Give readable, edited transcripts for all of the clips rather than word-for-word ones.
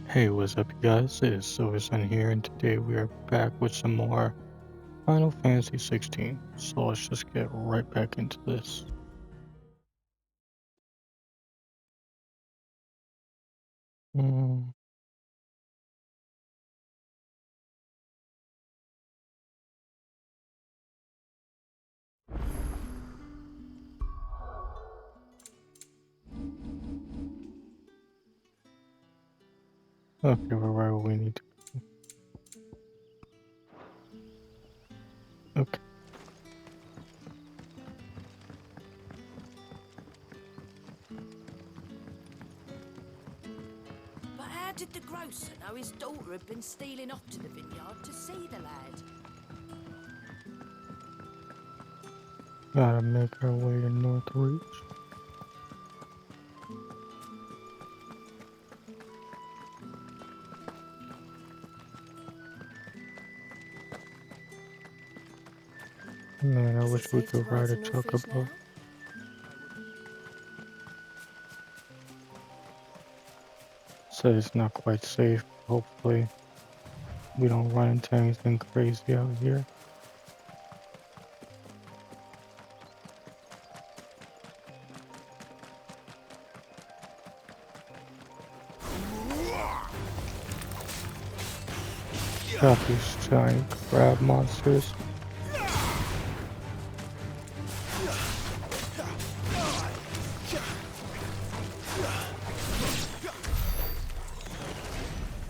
Hey, what's up, you guys? It is Silver Sun here, and today we are back with some more Final Fantasy 16. So let's just get right back into this. Hmm. Okay, we're right where we need to be. Okay. But how did the grocer know his daughter had been stealing off to the vineyard to see the lad? Gotta make our way to Northreach. Man, I Is wish it we safe to could ride ride to a Northridge chocobo. now? Said it's not quite safe. Hopefully, we don't run into anything crazy out here. Got these giant crab monsters.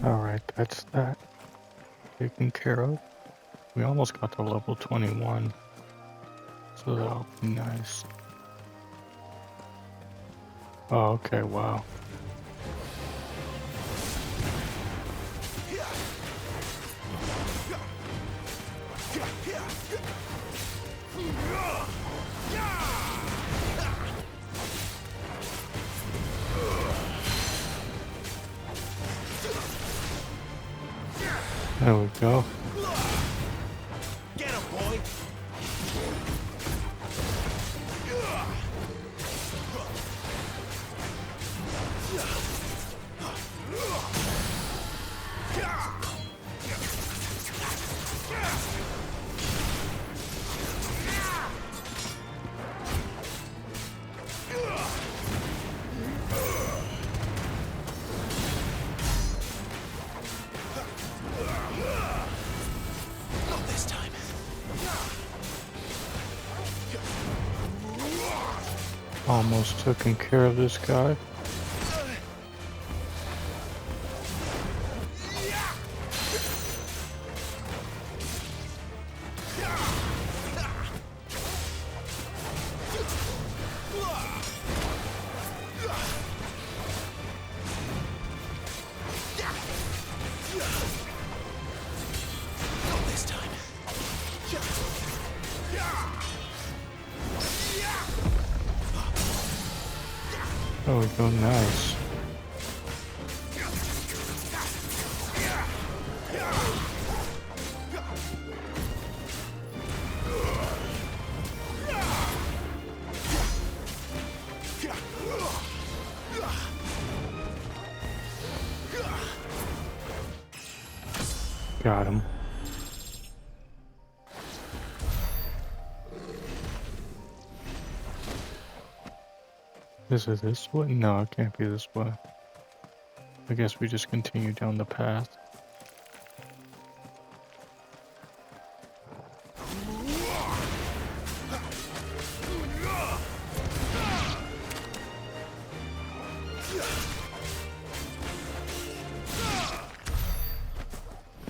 Alright, that's that taken care of. We almost got to level 21, so that'll be nice. Oh, okay, wow. There we go. Get him, boy! Not this time. Almost taking care of this guy. Not this time. There we go, nice. Got him. Is it this way? No, it can't be this way. I guess we just continue down the path.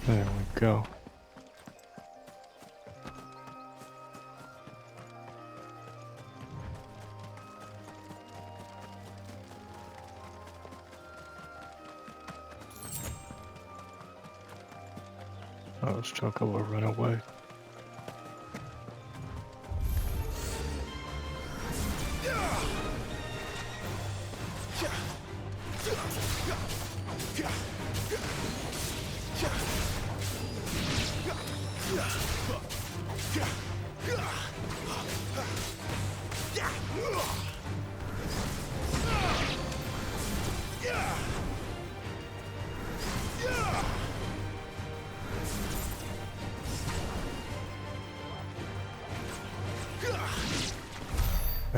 There we go. Oh, this chocobo will run away.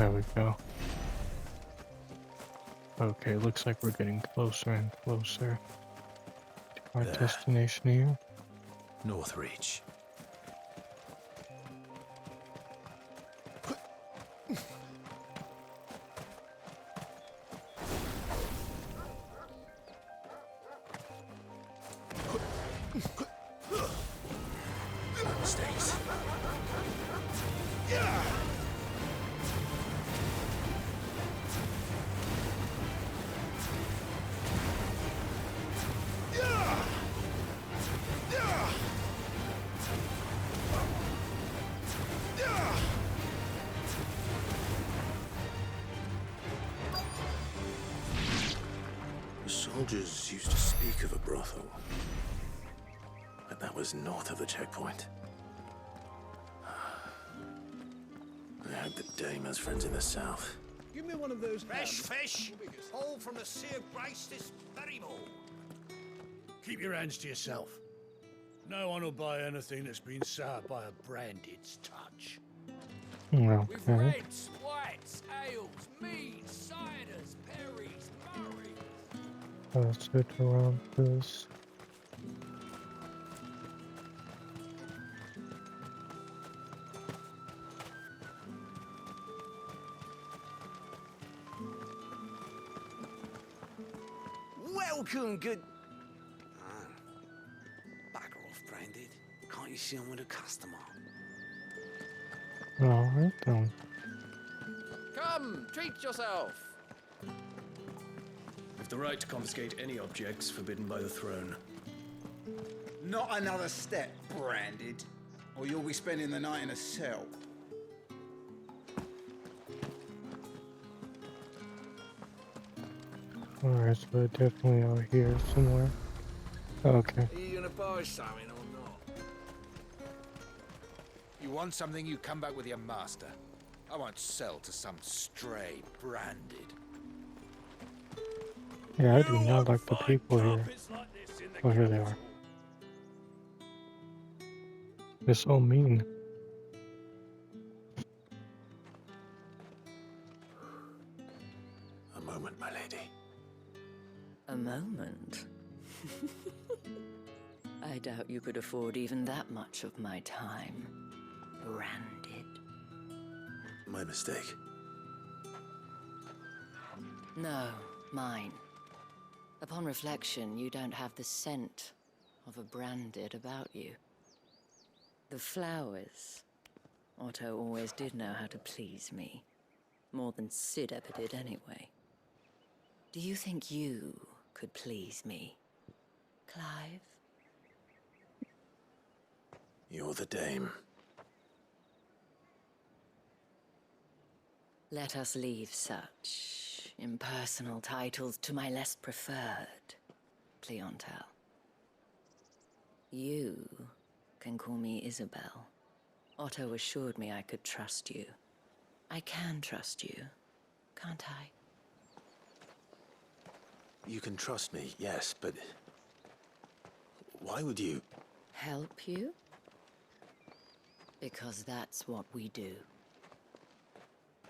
There we go. Okay, looks like we're getting closer and closer to our There. destination here. Northreach. Stays. The soldiers used to speak of a brothel, but that was north of the checkpoint. I hope the Dame has friends in the south. Give me one of those Fresh hams. fish, all from the Sea of Grace this very morning. Keep your hands to yourself. No one will buy anything that's been soured by a branded's touch. With Okay. reds, whites, ales, meads, ciders, perries, murrays. Let's sit around this. Welcome, good. Bugger off, Branded. Can't you see I'm with a customer? Alright then. Come, treat yourself. With the right to confiscate any objects forbidden by the throne. Not another step, Branded, or you'll be spending the night in a cell. Alright, so they're definitely out here somewhere. Okay. Are you gonna buy something or not? You want something, you come back with your master. I won't sell to some stray branded. Yeah, I do not like the people here. Oh, here they are. They're so mean. A moment, my lady. A moment? I doubt you could afford even that much of my time. Branded. My mistake. No, mine. Upon reflection, you don't have the scent of a branded about you. The flowers. Otto always did know how to please me. More than Sid ever did anyway. Do you think you could please me, Clive? You're the Dame. Let us leave such impersonal titles to my less preferred, Cleontel. You can call me Isabel. Otto assured me I could trust you. I can trust you, can't I? You can trust me, yes, but why would you? Help you? Because that's what we do.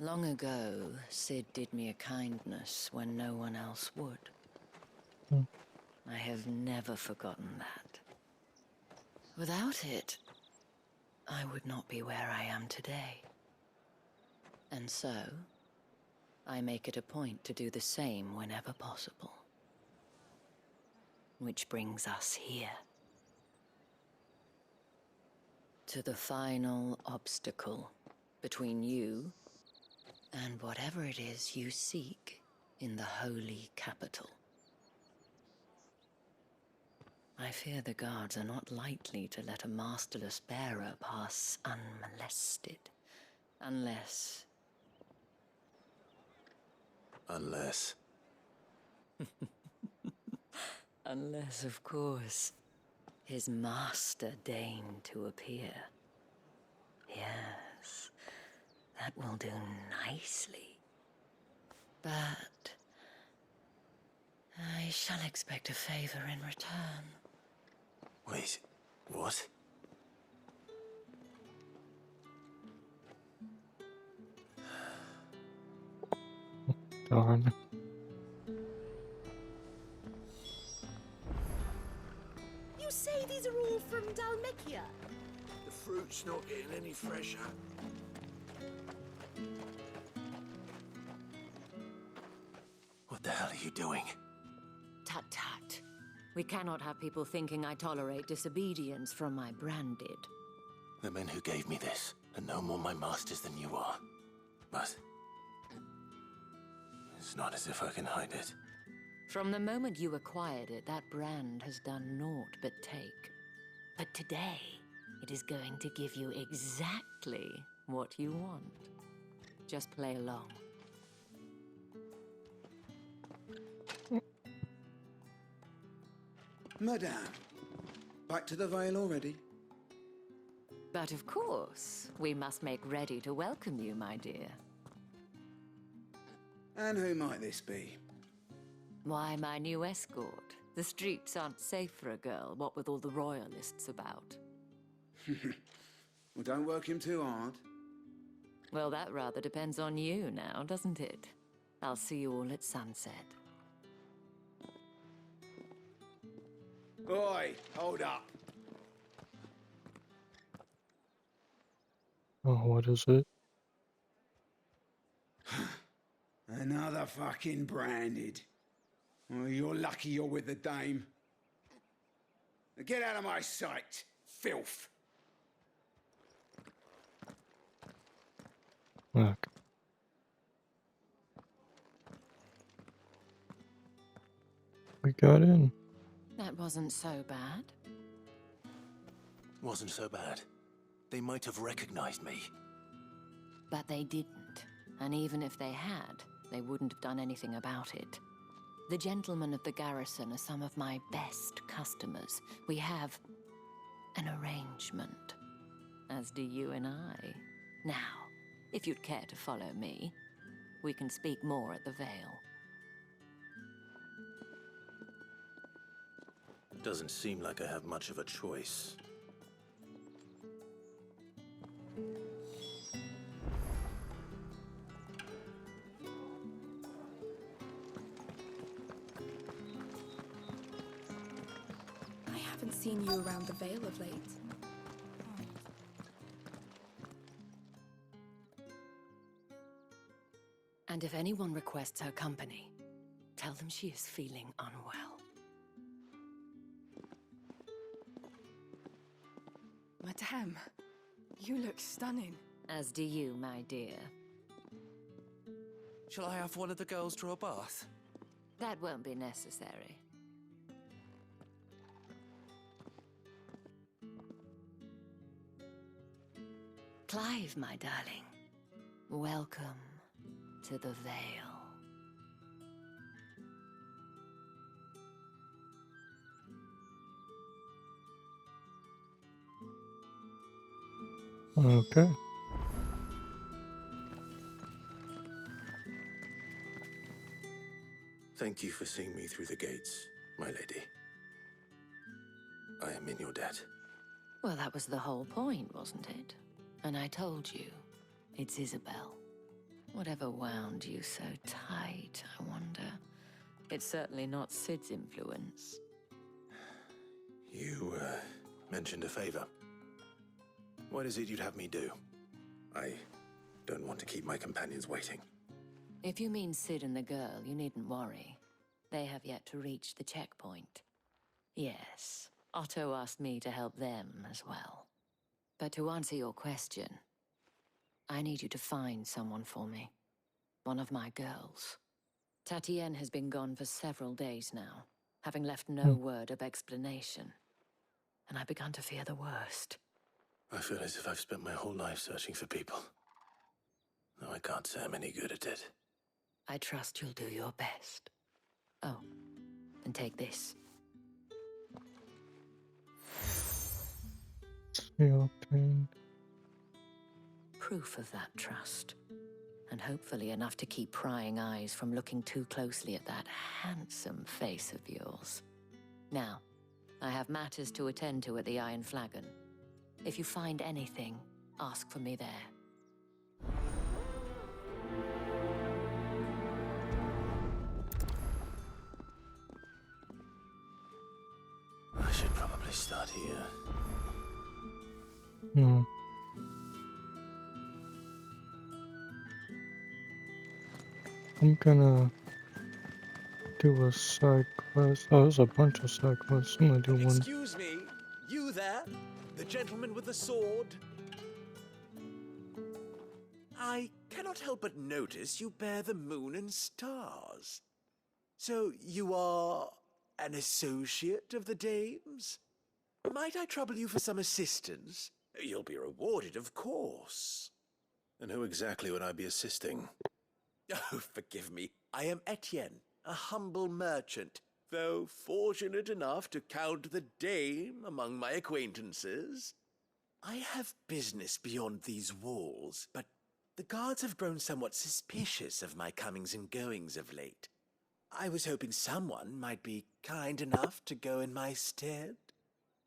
Long ago, Sid did me a kindness when no one else would. I have never forgotten that. Without it, I would not be where I am today. And so, I make it a point to do the same whenever possible. Which brings us here. To the final obstacle between you and whatever it is you seek in the holy capital. I fear the guards are not likely to let a masterless bearer pass unmolested, unless... Unless. Unless, of course, his master deigned to appear. Yes, that will do nicely. But I shall expect a favor in return. Wait, what? darn. You say these are all from Dalmekia? The fruit's not getting any fresher. What the hell are you doing? Tut tut. We cannot have people thinking I tolerate disobedience from my branded. The men who gave me this are no more my masters than you are. But it's not as if I can hide it. From the moment you acquired it, that brand has done naught but take. But today, it is going to give you exactly what you want. Just play along. Madame, back to the Vale already? But of course, we must make ready to welcome you, my dear. And who might this be? Why, my new escort. The streets aren't safe for a girl, what with all the royalists about. Well, don't work him too hard. Well, that rather depends on you now, doesn't it? I'll see you all at sunset. Oi, hold up. Oh, what is it? Another fucking branded. Oh, you're lucky you're with the dame. Now get out of my sight, filth. Look. We got in. That wasn't so bad. Wasn't so bad. They might have recognized me. But they didn't. And even if they had, they wouldn't have done anything about it. The gentlemen of the garrison are some of my best customers. We have an arrangement. As do you and I. Now, if you'd care to follow me, we can speak more at the Vale. Doesn't seem like I have much of a choice. I haven't seen you around the Vale of late. And if anyone requests her company, tell them she is feeling unwell. Madame, you look stunning. As do you, my dear. Shall I have one of the girls draw a bath? That won't be necessary. Clive, my darling. Welcome to the Vale. Okay. Thank you for seeing me through the gates, my lady. I am in your debt. Well, that was the whole point, wasn't it? And I told you, it's Isabel. Whatever wound you so tight, I wonder. It's certainly not Sid's influence. You, mentioned a favor. What is it you'd have me do? I don't want to keep my companions waiting. If you mean Sid and the girl, you needn't worry. They have yet to reach the checkpoint. Yes, Otto asked me to help them as well. But to answer your question, I need you to find someone for me. One of my girls. Tatienne has been gone for several days now, having left no word of explanation. And I've begun to fear the worst. I feel as if I've spent my whole life searching for people. No, I can't say I'm any good at it. I trust you'll do your best. Oh, and take this. Seal pain. Proof of that trust. And hopefully enough to keep prying eyes from looking too closely at that handsome face of yours. Now, I have matters to attend to at the Iron Flagon. If you find anything, ask for me there. start here? Hmm. I'm gonna do a side quest. Oh, there's a bunch of side quests. I'm gonna do one. Excuse me, you there? The gentleman with the sword? I cannot help but notice you bear the moon and stars. So you are an associate of the dames? Might I trouble you for some assistance? You'll be rewarded, of course. And who exactly would I be assisting? Oh, forgive me. I am Etienne, a humble merchant, though fortunate enough to count the dame among my acquaintances. I have business beyond these walls, but the guards have grown somewhat suspicious of my comings and goings of late. I was hoping someone might be kind enough to go in my stead.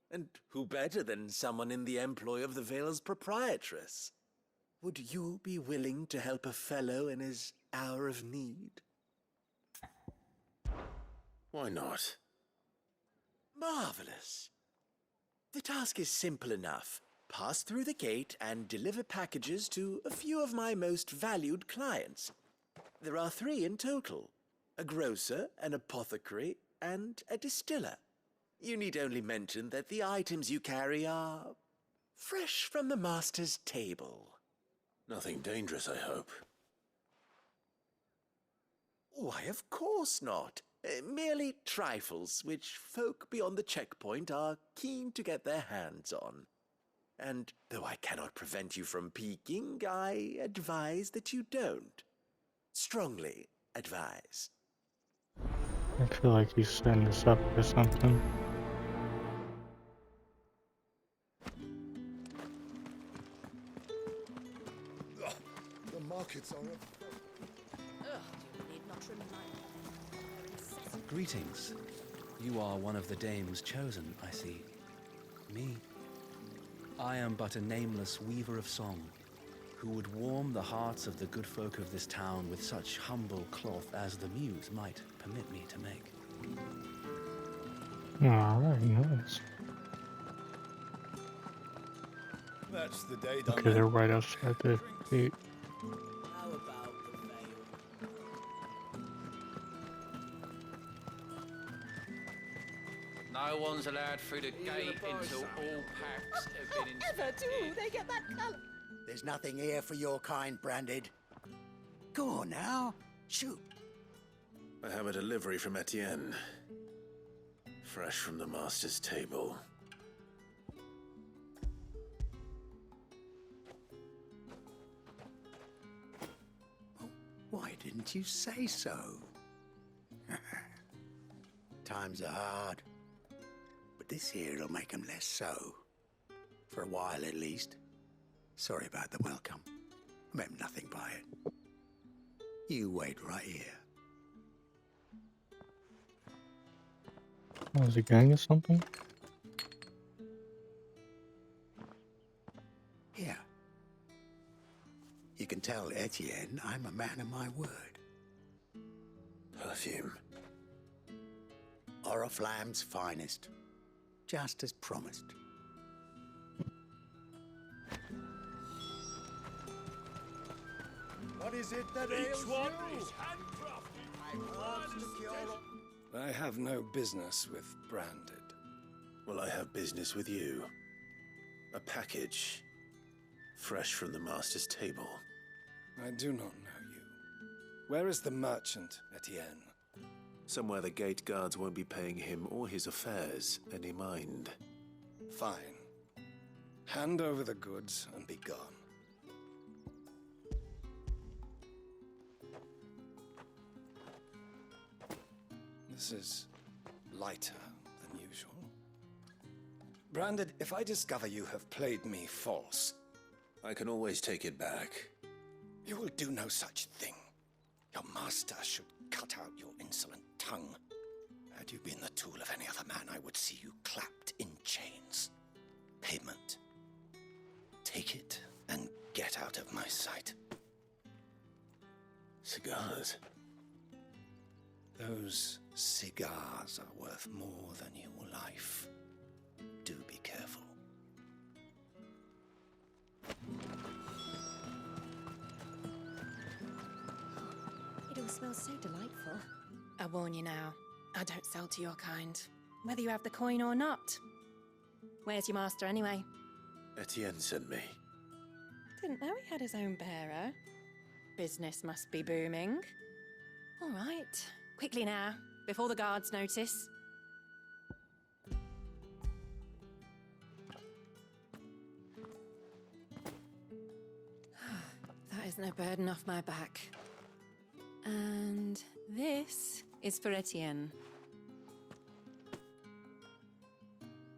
And who better than someone in the employ of the Vale's proprietress? Would you be willing to help a fellow in his hour of need? Why not? Marvelous. The task is simple enough. Pass through the gate and deliver packages to a few of my most valued clients. There are 3 in total: a grocer, an apothecary, and a distiller. You need only mention that the items you carry are fresh from the master's table. Nothing dangerous, I hope. Why, of course not. Merely trifles which folk beyond the checkpoint are keen to get their hands on. And though I cannot prevent you from peeking, I advise that you don't. Strongly advise. I feel like he's setting this up for something. The markets are You need not remind me. They're incessant. Greetings. You are one of the dames chosen, I see. Me? I am but a nameless weaver of song, who would warm the hearts of the good folk of this town with such humble cloth as the muse might permit me to make. Alright, nice. That's the day done. Okay, they're right outside the gate. How about the veil? No one's allowed through the gate until all packs have been inspected. They get that colour. There's nothing here for your kind, Branded. Go on now. Shoot. I have a delivery from Etienne. Fresh from the master's table. Why didn't you say so? Times are hard. But this here'll make 'em less so. For a while, at least. Sorry about the welcome. I meant nothing by it. You wait right here. Oh, is he gang or something? Here. You can tell Etienne I'm a man of my word. Perfume. Oriflamme's finest. Just as promised. What is it that ails you? Is handcrafted. I want to cure. I have no business with Branded. Well, I have business with you. A package. Fresh from the master's table. I do not know you. Where is the merchant, Etienne? Somewhere the gate guards won't be paying him or his affairs any mind. Fine. Hand over the goods and be gone. This is lighter than usual. Branded, if I discover you have played me false... I can always take it back. You will do no such thing. Your master should cut out your insolent tongue. Had you been the tool of any other man, I would see you clapped in chains. Payment. Take it and get out of my sight. Cigars? Those cigars are worth more than your life. careful. It all smells so delightful. I warn you now, I don't sell to your kind, whether you have the coin or not. Where's your master anyway? Etienne sent me. Didn't know he had his own bearer. Business must be booming. All right, quickly now, before the guards notice. That is no burden off my back. And this is for Etienne.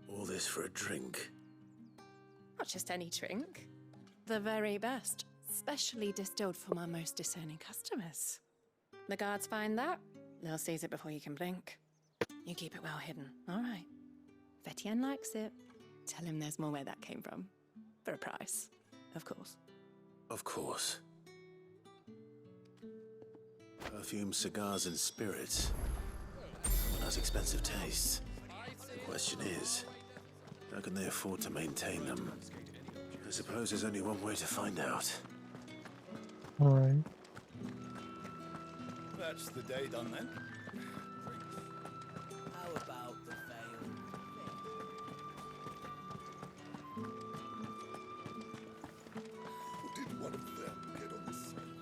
All this for a drink. Not just any drink. The very best, specially distilled for my most discerning customers. The guards find that, they'll seize it before you can blink. You keep it well hidden, all right? If Etienne likes it, tell him there's more where that came from. For a price, of course. Of course. Perfume, cigars, and spirits. Someone has expensive tastes. The question is, how can they afford to maintain them? I suppose there's only one way to find out. Alright. That's the day done then. How about the veil? Did one of them get on the scene?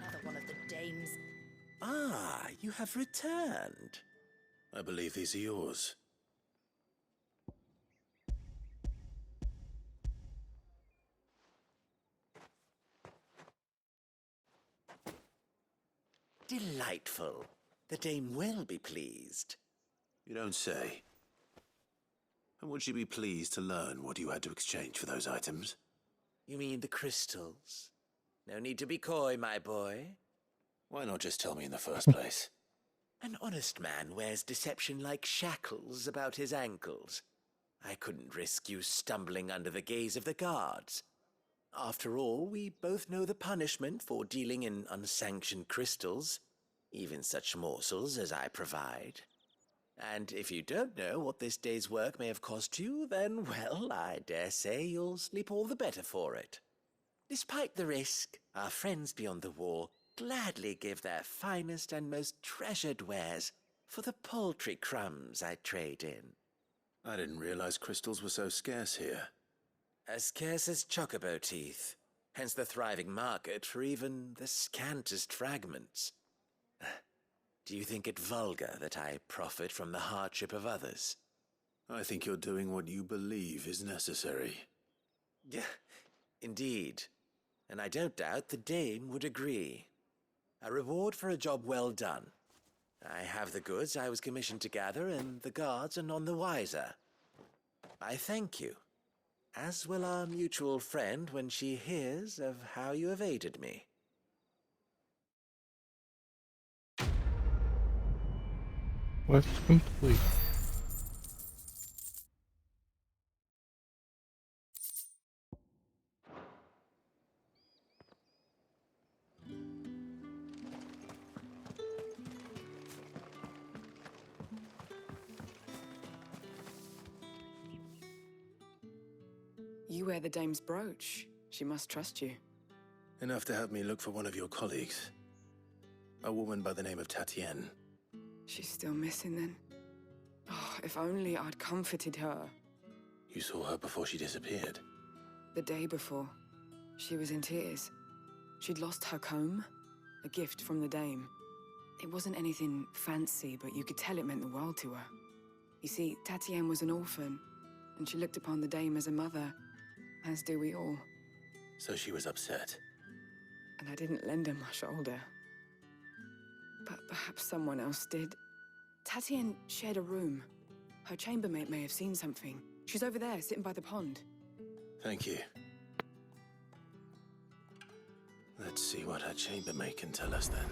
Another one of the dames. Ah, you have returned. I believe these are yours. Delightful. The dame will be pleased. You don't say. And would she be pleased to learn what you had to exchange for those items? You mean the crystals? No need to be coy, my boy. Why not just tell me in the first place? An honest man wears deception like shackles about his ankles. I couldn't risk you stumbling under the gaze of the guards. After all, we both know the punishment for dealing in unsanctioned crystals, even such morsels as I provide. And if you don't know what this day's work may have cost you, then, well, I dare say you'll sleep all the better for it. Despite the risk, our friends beyond the wall gladly give their finest and most treasured wares for the paltry crumbs I trade in. I didn't realize crystals were so scarce here. As scarce as chocobo teeth, hence the thriving market for even the scantest fragments. Do you think it vulgar that I profit from the hardship of others? I think you're doing what you believe is necessary. Yeah, indeed. And I don't doubt the dame would agree. A reward for a job well done. I have the goods I was commissioned to gather, and the guards are none the wiser. I thank you, as will our mutual friend when she hears of how you have aided me. Quest complete. You wear the dame's brooch. She must trust you. Enough to help me look for one of your colleagues. A woman by the name of Tatienne. She's still missing then. Oh, if only I'd comforted her. You saw her before she disappeared? The day before. She was in tears. She'd lost her comb, a gift from the dame. It wasn't anything fancy, but you could tell it meant the world to her. You see, Tatienne was an orphan, and she looked upon the dame as a mother, as do we all. So she was upset. And I didn't lend her my shoulder. But perhaps someone else did. Tatienne shared a room. Her chambermaid may have seen something. She's over there, sitting by the pond. Thank you. Let's see what her chambermaid can tell us then.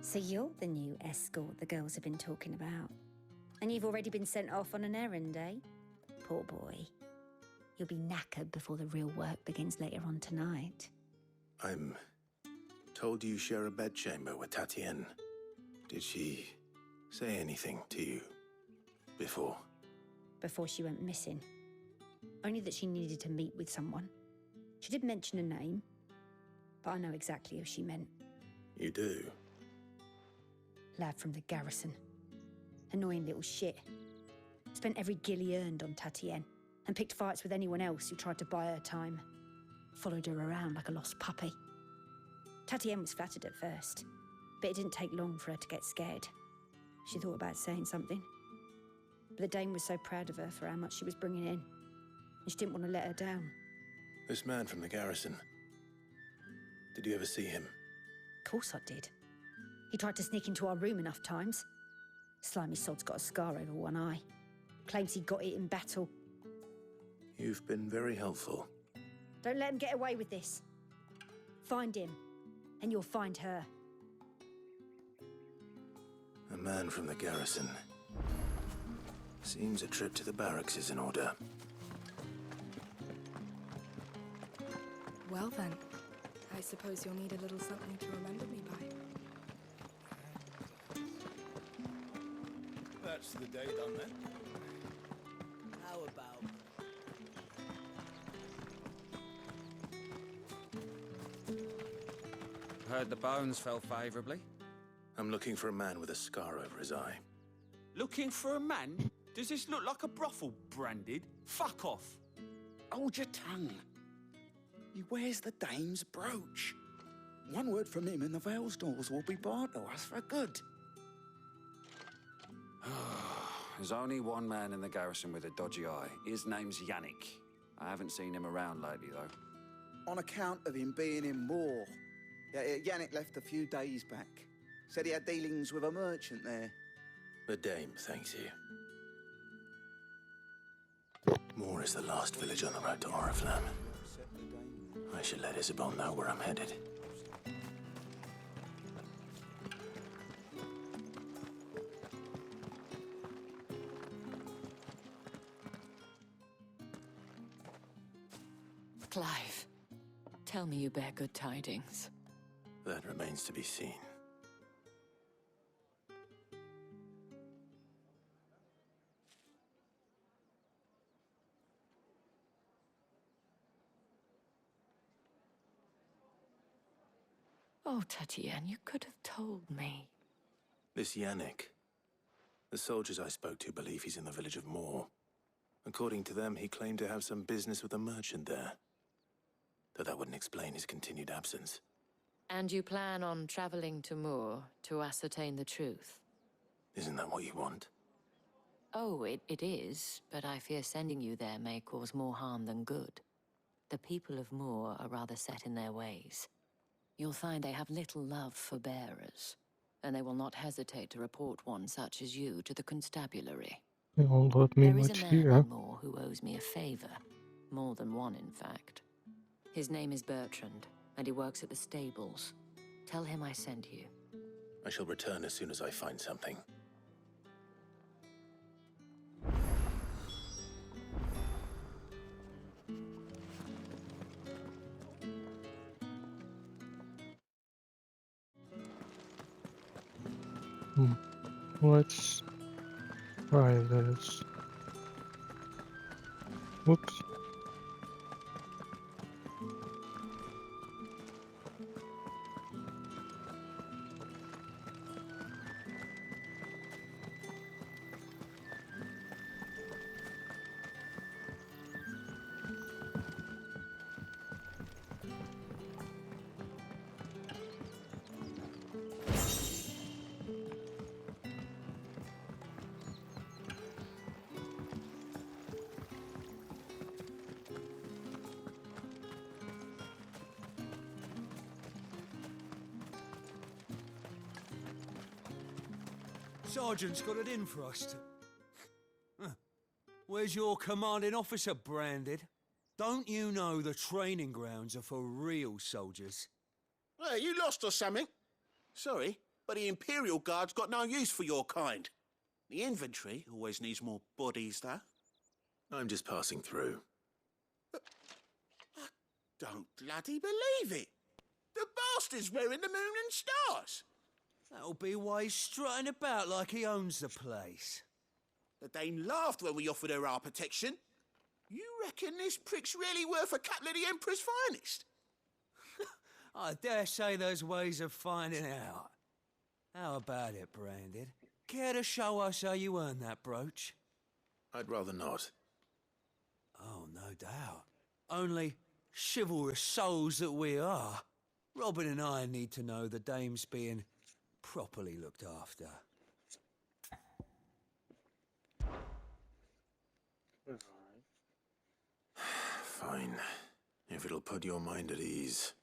So you're the new escort the girls have been talking about. And you've already been sent off on an errand, eh? Poor boy. You'll be knackered before the real work begins later on tonight. I'm told you share a bedchamber with Tatienne. Did she say anything to you before? Before she went missing. Only that she needed to meet with someone. She did mention a name, but I know exactly who she meant. You do? Lad from the garrison. Annoying little shit. Spent every guil he earned on Tatienne, and picked fights with anyone else who tried to buy her time. Followed her around like a lost puppy. Tatienne was flattered at first, but it didn't take long for her to get scared. She thought about saying something. But the Dame was so proud of her for how much she was bringing in, and she didn't want to let her down. This man from the garrison. Did you ever see him? Of course I did. He tried to sneak into our room enough times. Slimy sod's got a scar over one eye. Claims he got it in battle. You've been very helpful. Don't let him get away with this. Find him, and you'll find her. A man from the garrison. Seems a trip to the barracks is in order. Well then, I suppose you'll need a little something to remember me by. That's the day done then. How about? Heard the bones fell favourably. I'm looking for a man with a scar over his eye. Looking for a man? Does this look like a brothel, Branded? Fuck off. Hold your tongue. He wears the Dame's brooch. One word from him and the Vale's doors will be barred to us for good. There's only one man in the garrison with a dodgy eye. His name's Yannick. I haven't seen him around lately, though. On account of him being in Moor. Yannick left a few days back. Said he had dealings with a merchant there. The Dame thanks you. Moor is the last village on the road to Oriflamme. I should let Isabel know where I'm headed. Clive, tell me you bear good tidings. That remains to be seen. Oh, Tatienne, you could have told me. This Yannick. The soldiers I spoke to believe he's in the village of Moor. According to them, he claimed to have some business with a merchant there. Though that wouldn't explain his continued absence. And you plan on traveling to Moor to ascertain the truth? Isn't that what you want? Oh, it is, but I fear sending you there may cause more harm than good. The people of Moor are rather set in their ways. You'll find they have little love for bearers, and they will not hesitate to report one such as you to the constabulary. They won't let me There is much a man here. in Moor who owes me a favor. More than one, in fact. His name is Bertrand, and he works at the stables. Tell him I sent you. I shall return as soon as I find something. Let's try this. Whoops. Sergeant's got it in for us. Huh. Where's your commanding officer, Branded? Don't you know the training grounds are for real soldiers? Hey, you lost or something? Sorry, but the Imperial Guard's got no use for your kind. The infantry always needs more bodies, though. I'm just passing through. I don't bloody believe it. The bastard's wearing the moon and stars. That'll be why he's strutting about like he owns the place. The Dame laughed when we offered her our protection. You reckon this prick's really worth a couple of the Emperor's finest? I dare say there's ways of finding out. How about it, Branded? Care to show us how you earned that brooch? I'd rather not. Oh, no doubt. Only chivalrous souls that we are, Robin and I need to know the Dame's being properly looked after. Fine. If it'll put your mind at ease.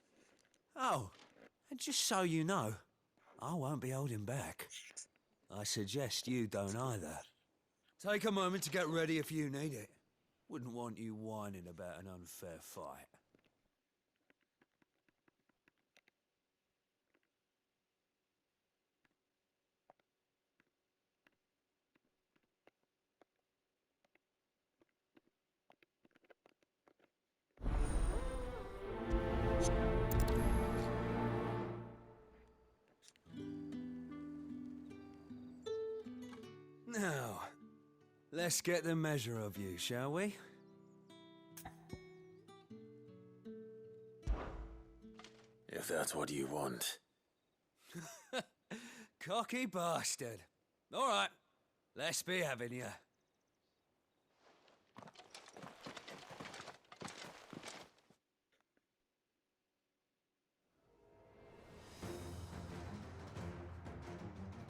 Oh, and just so you know, I won't be holding back. I suggest you don't either. Take a moment to get ready if you need it. Wouldn't want you whining about an unfair fight. Now, let's get the measure of you, shall we? If that's what you want. Cocky bastard. All right, let's be having you.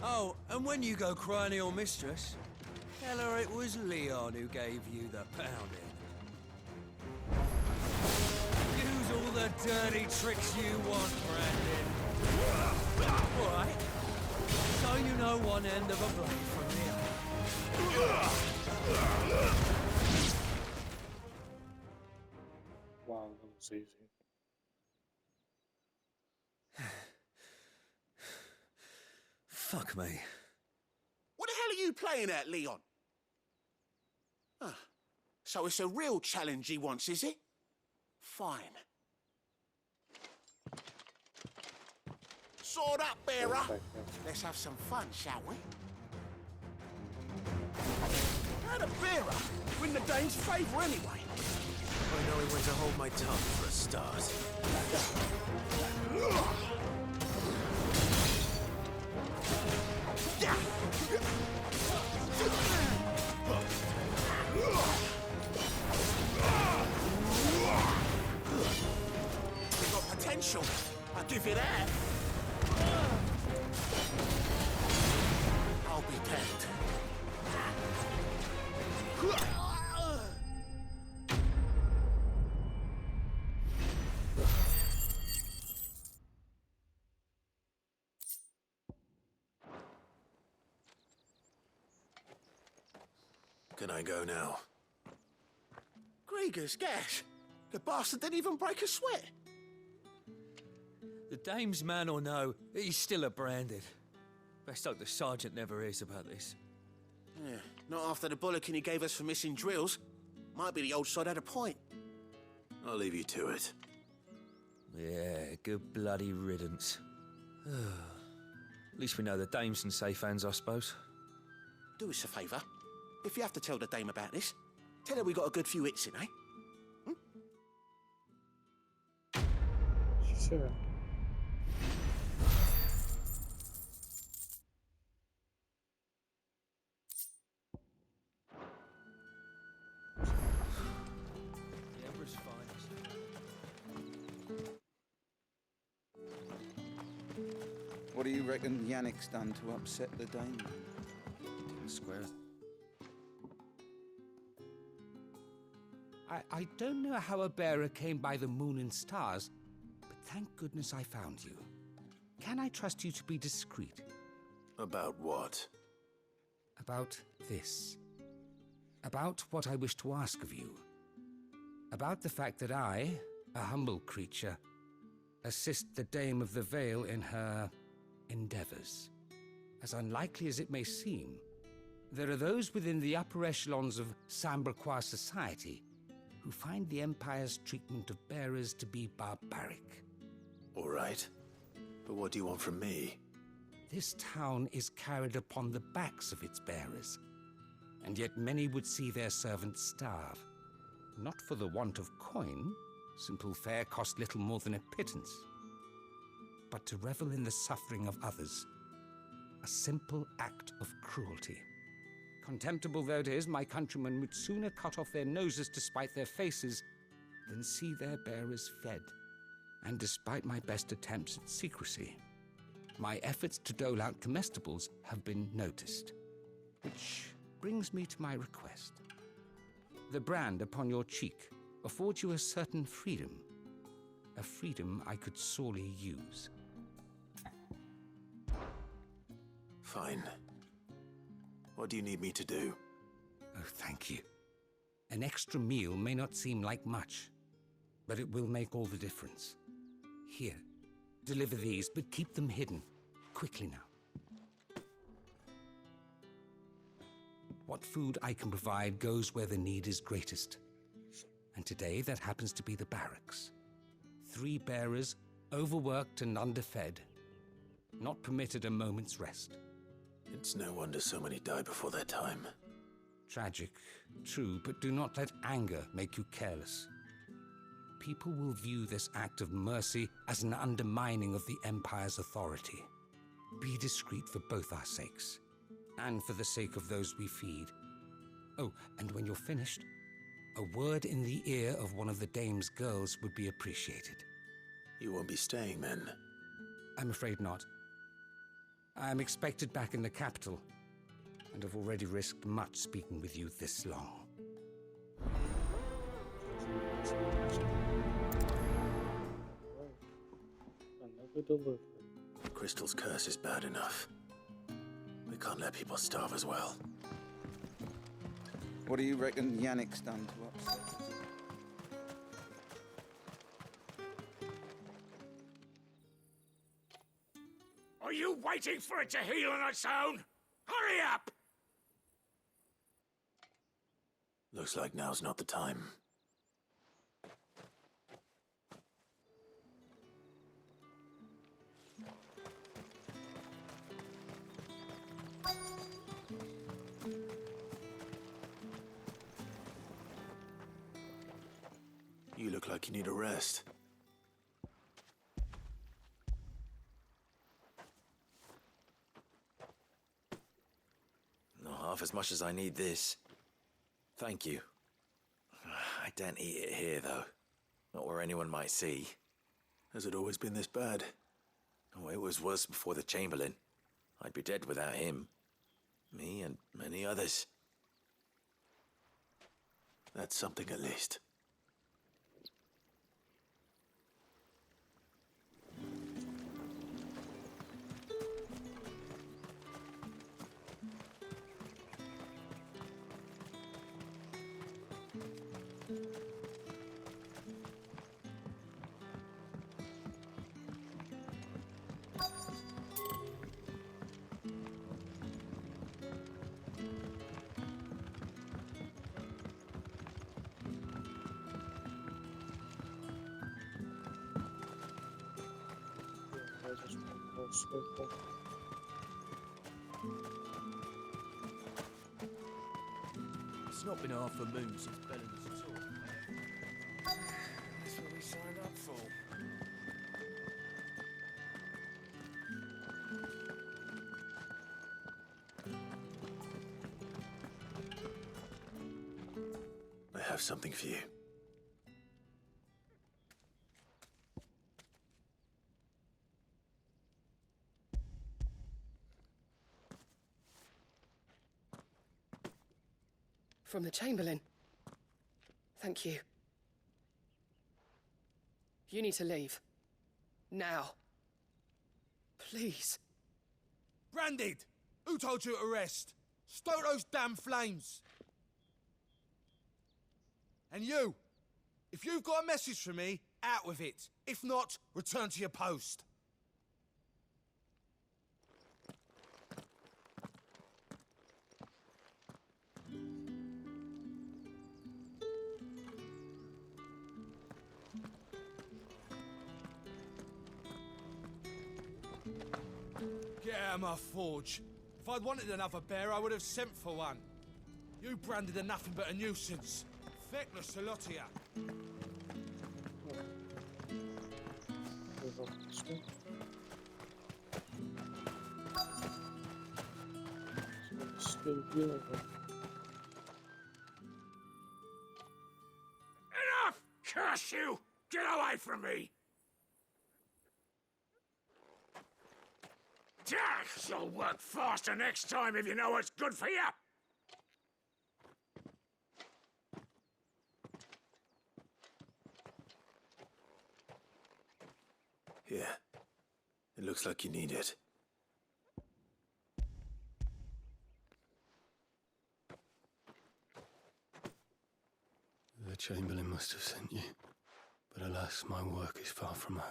Oh, and when you go crying to your mistress, tell her it was Leon who gave you the pounding. Use all the dirty tricks you want, Brandon. All right. So you know one end of a blade from the other. Wow, that was easy. Fuck me. What the hell are you playing at, Leon? Ah, so it's a real challenge he wants, is it? Fine. Sword up, bearer. Let's have some fun, shall we? How the bearer win the Dane's favour anyway? I know when to hold my tongue for a start. You've got potential. I'll give you that. I'll be damned. Can I go now? Gregor's gas. The bastard didn't even break a sweat. The Dame's man or no, he's still a Branded. Best hope the Sergeant never hears about this. Yeah, not after the bullocking he gave us for missing drills. Might be the old sod had a point. I'll leave you to it. Yeah, good bloody riddance. At least we know the Dame's in safe hands, I suppose. Do us a favour. If you have to tell the Dame about this, tell her we got a good few hits in, eh? Sure. The Emperor's finest. What do you reckon Yannick's done to upset the Dame? Didn't square it. I don't know how a bearer came by the moon and stars, but thank goodness I found you. Can I trust you to be discreet? About what? About this. About what I wish to ask of you. About the fact that I, a humble creature, assist the Dame of the Vale in her endeavors. As unlikely as it may seem, there are those within the upper echelons of Samberquois society who find the Empire's treatment of bearers to be barbaric. All right. But what do you want from me? This town is carried upon the backs of its bearers, and yet many would see their servants starve. Not for the want of coin, simple fare cost little more than a pittance, but to revel in the suffering of others, a simple act of cruelty. Contemptible though it is, my countrymen would sooner cut off their noses to spite their faces than see their bearers fed. And despite my best attempts at secrecy, my efforts to dole out comestibles have been noticed. Which brings me to my request. The brand upon your cheek affords you a certain freedom. A freedom I could sorely use. Fine. What do you need me to do? Oh, thank you. An extra meal may not seem like much, but it will make all the difference. Here, deliver these, but keep them hidden. Quickly now. What food I can provide goes where the need is greatest. And today, that happens to be the barracks. 3 bearers, overworked and underfed, not permitted a moment's rest. It's no wonder so many die before their time. Tragic, true, but do not let anger make you careless. People will view this act of mercy as an undermining of the Empire's authority. Be discreet for both our sakes, and for the sake of those we feed. Oh, and when you're finished, a word in the ear of one of the dame's girls would be appreciated. You won't be staying then? I'm afraid not. I'm expected back in the capital, and have already risked much speaking with you this long. Another delivery. Crystal's curse is bad enough. We can't let people starve as well. What do you reckon Yannick's done to upset? Are you waiting for it to heal on its own? Hurry up! Looks like now's not the time. You look like you need a rest. Not half as much as I need this. Thank you. I daren't eat it here, though. Not where anyone might see. Has it always been this bad? Oh, it was worse before the Chamberlain. I'd be dead without him. Me and many others. That's something at least. It's not been half a moon since Bellen's at all. That's what we signed up for. I have something for you. From the Chamberlain. Thank you. You need to leave. Now. Please. Branded! Who told you to rest? Stoke those damn flames! And you! If you've got a message for me, out with it. If not, return to your post. Get out of my forge. If I'd wanted another bear, I would have sent for one. You branded are nothing but a nuisance. Feckless a lot of you. Enough! Curse you! Get away from me! You'll work faster next time if you know what's good for you! Here. It looks like you need it. The Chamberlain must have sent you, but alas, my work is far from over.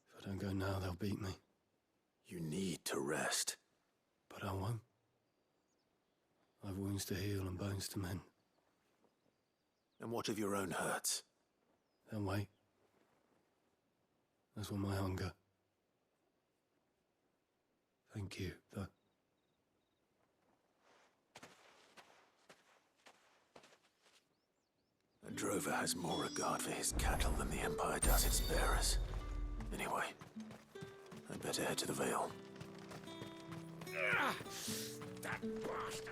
If I don't go now, they'll beat me. You need to rest. But I won't. I've wounds to heal and bones to mend. And what of your own hurts? They'll wait. As will my hunger. Thank you, though. A drover has more regard for his cattle than the Empire does its bearers. Anyway, I'd better head to the Vale. That bastard!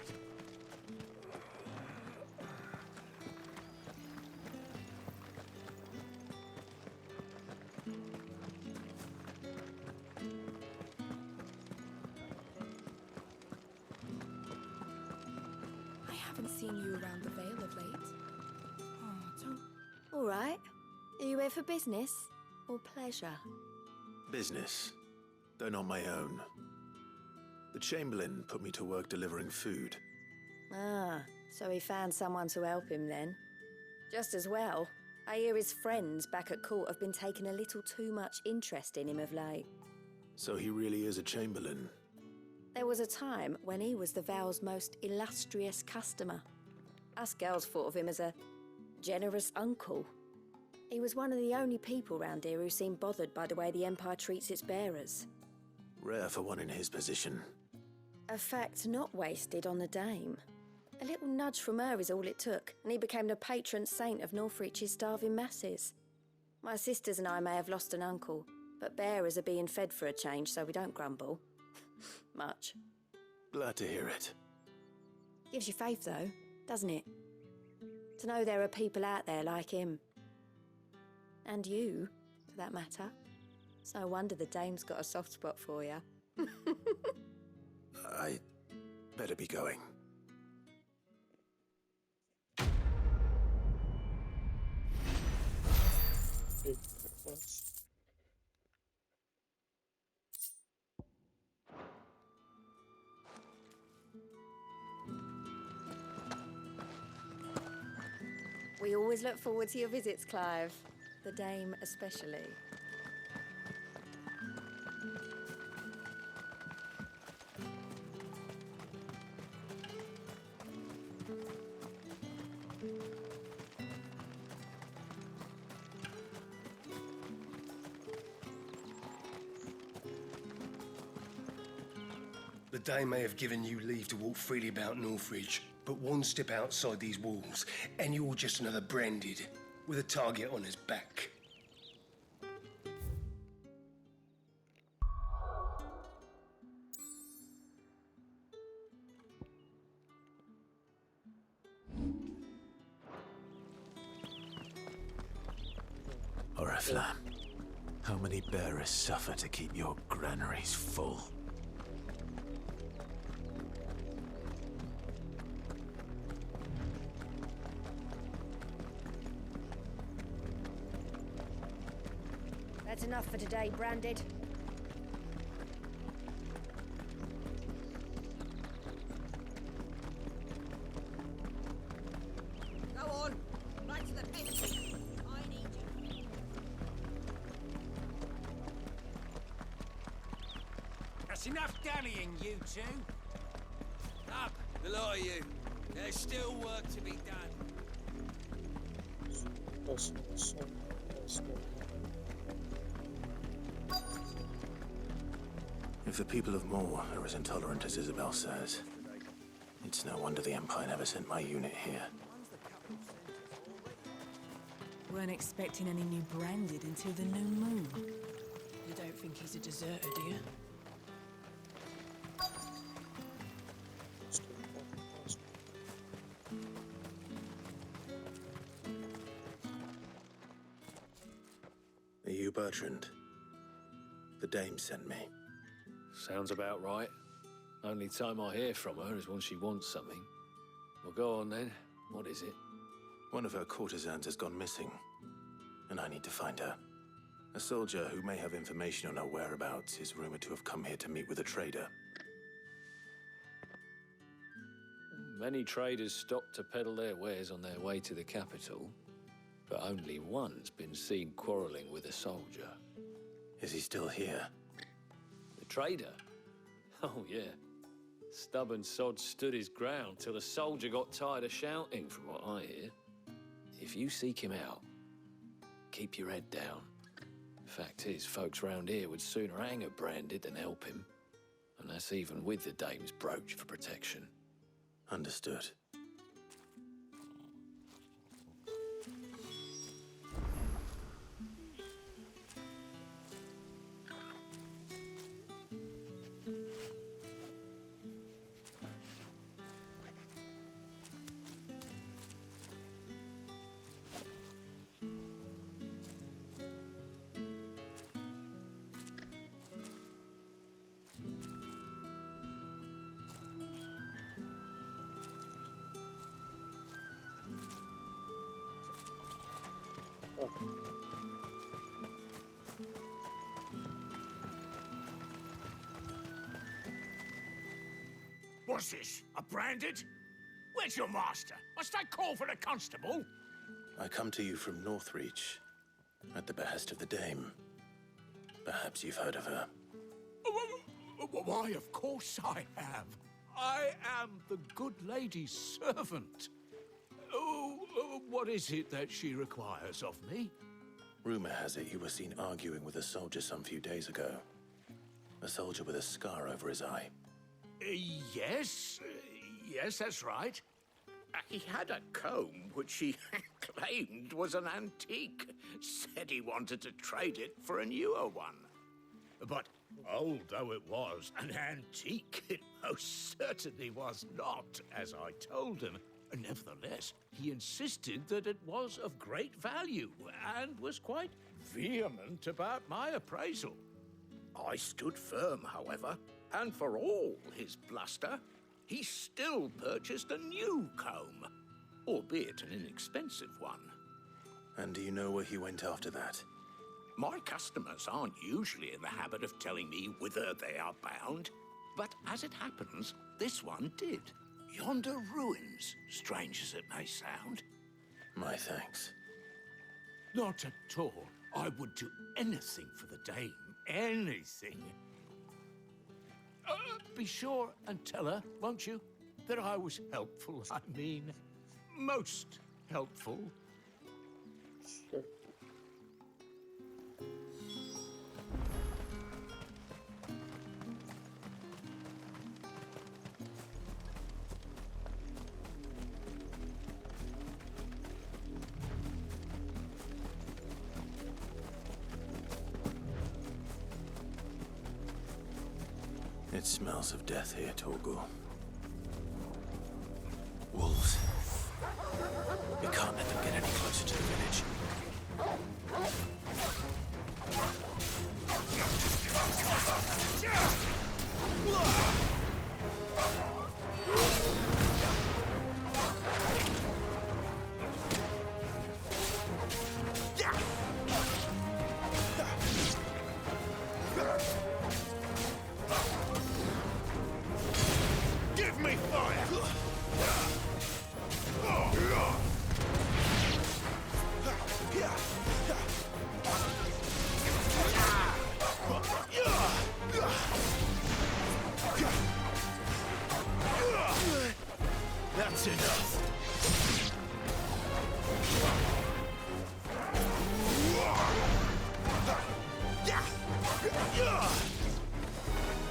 I haven't seen you around the Vale of late. Oh, don't... All right. Are you here for business or pleasure? Business, though not my own. The Chamberlain put me to work delivering food. Ah, so he found someone to help him then. Just as well. I hear his friends back at court have been taking a little too much interest in him of late. So he really is a Chamberlain. There was a time when he was the Vale's most illustrious customer. Us girls thought of him as a generous uncle. He was one of the only people round here who seemed bothered by the way the Empire treats its bearers. Rare for one in his position. A fact not wasted on the Dame. A little nudge from her is all it took, and he became the patron saint of Northreach's starving masses. My sisters and I may have lost an uncle, but bearers are being fed for a change, so we don't grumble. Much. Glad to hear it. Gives you faith, though, doesn't it? To know there are people out there like him. And you, for that matter. It's no wonder the Dame's got a soft spot for you. I better be going. We always look forward to your visits, Clive. The Dame especially. The Dame may have given you leave to walk freely about Northreach, but one step outside these walls, and you're just another branded, with a target on his back. Oriflamme, how many bearers suffer to keep your granaries full? That's enough for today, Branded. Go on, right to the pen. I need you. That's enough dallying, you two. Up, the lot of you. There's still work to be done. If the people of Moor are as intolerant as Isabel says, it's no wonder the Empire never sent my unit here. Weren't expecting any new branded until the new moon. You don't think he's a deserter, do you? Are you Bertrand? The Dame sent me. Sounds about right. Only time I hear from her is when she wants something. Well, go on then. What is it? One of her courtesans has gone missing, and I need to find her. A soldier who may have information on her whereabouts is rumored to have come here to meet with a trader. Many traders stop to peddle their wares on their way to the capital, but only one's been seen quarreling with a soldier. Is he still here? The trader? Oh, yeah. Stubborn sod stood his ground till the soldier got tired of shouting, from what I hear. If you seek him out, keep your head down. Fact is, folks round here would sooner hang a branded than help him. And that's even with the Dame's brooch for protection. Understood. What's this? A branded? Where's your master? Must I call for the constable? I come to you from Northreach, at the behest of the Dame. Perhaps you've heard of her. Why, of course I have. I am the good lady's servant. What is it that she requires of me? Rumor has it you were seen arguing with a soldier some few days ago. A soldier with a scar over his eye. Yes, that's right. He had a comb which he claimed was an antique. Said he wanted to trade it for a newer one. But old though it was, an antique it most certainly was not, as I told him. Nevertheless, he insisted that it was of great value and was quite vehement about my appraisal. I stood firm, however, and for all his bluster, he still purchased a new comb, albeit an inexpensive one. And do you know where he went after that? My customers aren't usually in the habit of telling me whither they are bound, but as it happens, this one did. Yonder ruins, strange as it may sound. My thanks. Not at all. I would do anything for the Dame. Anything. Be sure and tell her, won't you, that I was helpful. I mean, most helpful. Sure. It smells of death here, Torgal. Wolves. We can't let them get any closer to the village.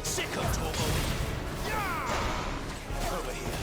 Sick of talking. Over here.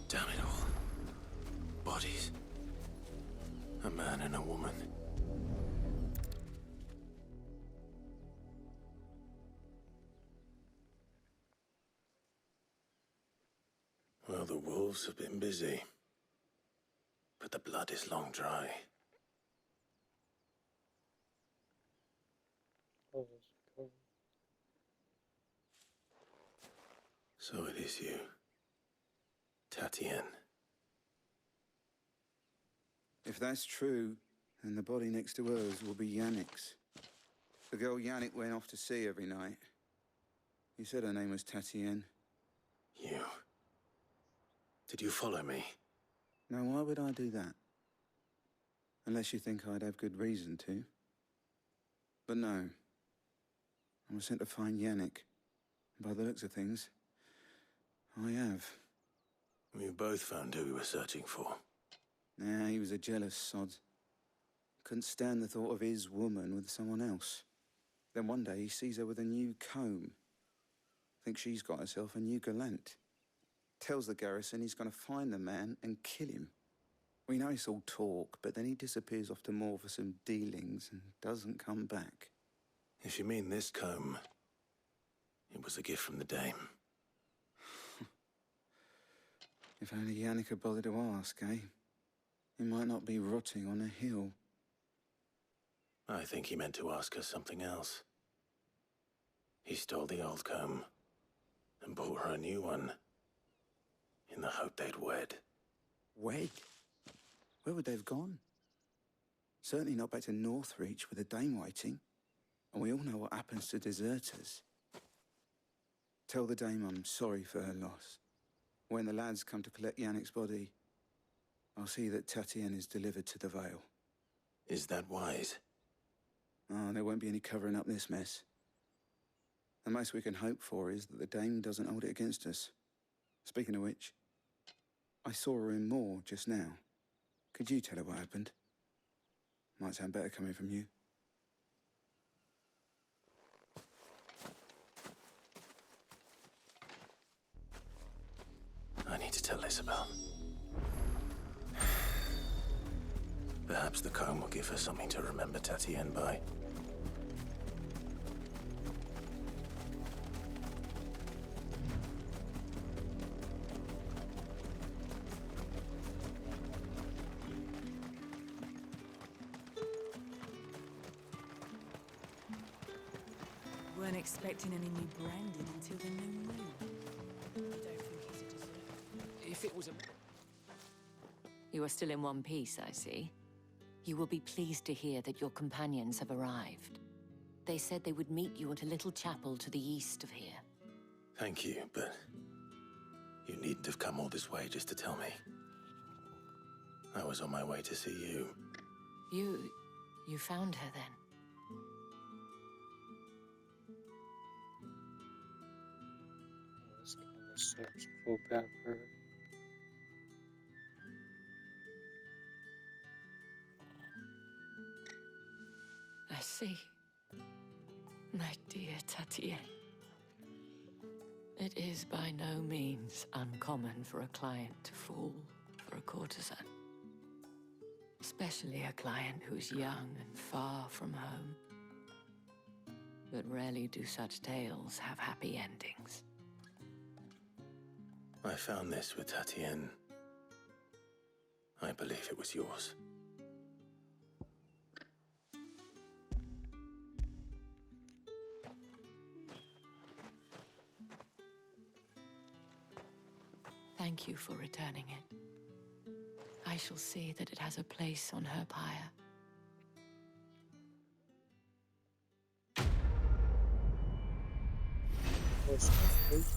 Damn it all. Bodies. A man and a woman. Well, the wolves have been busy. But the blood is long dry. So it is you. Tatien. If that's true, then the body next to hers will be Yannick's. The girl Yannick went off to sea every night. You said her name was Tatien. You. Did you follow me? Now, why would I do that? Unless you think I'd have good reason to. But no. I was sent to find Yannick. By the looks of things, I have. We both found who we were searching for. Nah, he was a jealous sod. Couldn't stand the thought of his woman with someone else. Then one day he sees her with a new comb. Thinks she's got herself a new gallant. Tells the garrison he's going to find the man and kill him. We know it's all talk, but then he disappears off to Moor for some dealings and doesn't come back. If you mean this comb, it was a gift from the Dame. If only Yannick had bothered to ask, eh? He might not be rotting on a hill. I think he meant to ask her something else. He stole the old comb and bought her a new one in the hope they'd wed. Wed? Where would they have gone? Certainly not back to Northreach with the Dame waiting. And we all know what happens to deserters. Tell the Dame I'm sorry for her loss. When the lads come to collect Yannick's body, I'll see that Tatien is delivered to the Vale. Is that wise? Oh, there won't be any covering up this mess. The most we can hope for is that the Dame doesn't hold it against us. Speaking of which, I saw her in Moor just now. Could you tell her what happened? Might sound better coming from you. I need to tell Isabel. Perhaps the comb will give her something to remember Tatien by. Weren't expecting any new branding until the new moon. I don't think he's a deserter. If it was a... You are still in one piece, I see. You will be pleased to hear that your companions have arrived. They said they would meet you at a little chapel to the east of here. Thank you, but you needn't have come all this way just to tell me. I was on my way to see you. You found her then? Search for Pepper. I see. My dear Tatien. It is by no means uncommon for a client to fall for a courtesan. Especially a client who's young and far from home. But rarely do such tales have happy endings. I found this with Tatien. I believe it was yours. Thank you for returning it. I shall see that it has a place on her pyre. What's this?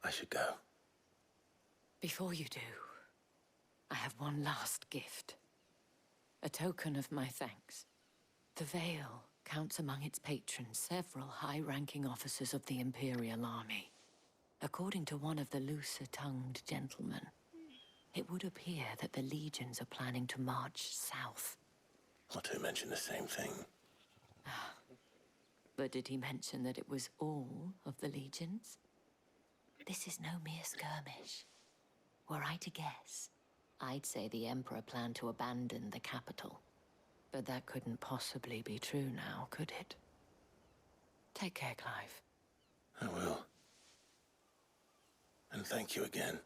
I should go. Before you do, I have one last gift. A token of my thanks. The Vale counts among its patrons several high-ranking officers of the Imperial Army. According to one of the looser-tongued gentlemen, it would appear that the legions are planning to march south. Not to mention the same thing. But did he mention that it was all of the legions? This is no mere skirmish. Were I to guess, I'd say the Emperor planned to abandon the capital. But that couldn't possibly be true now, could it? Take care, Clive. I will. And thank you again.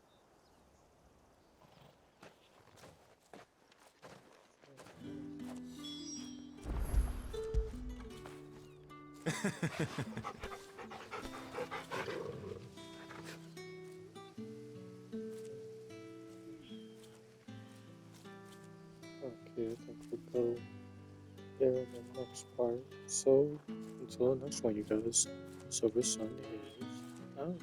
Okay, I think we'll go there in the next part. So, until the next one, you guys, Silver Sun is out.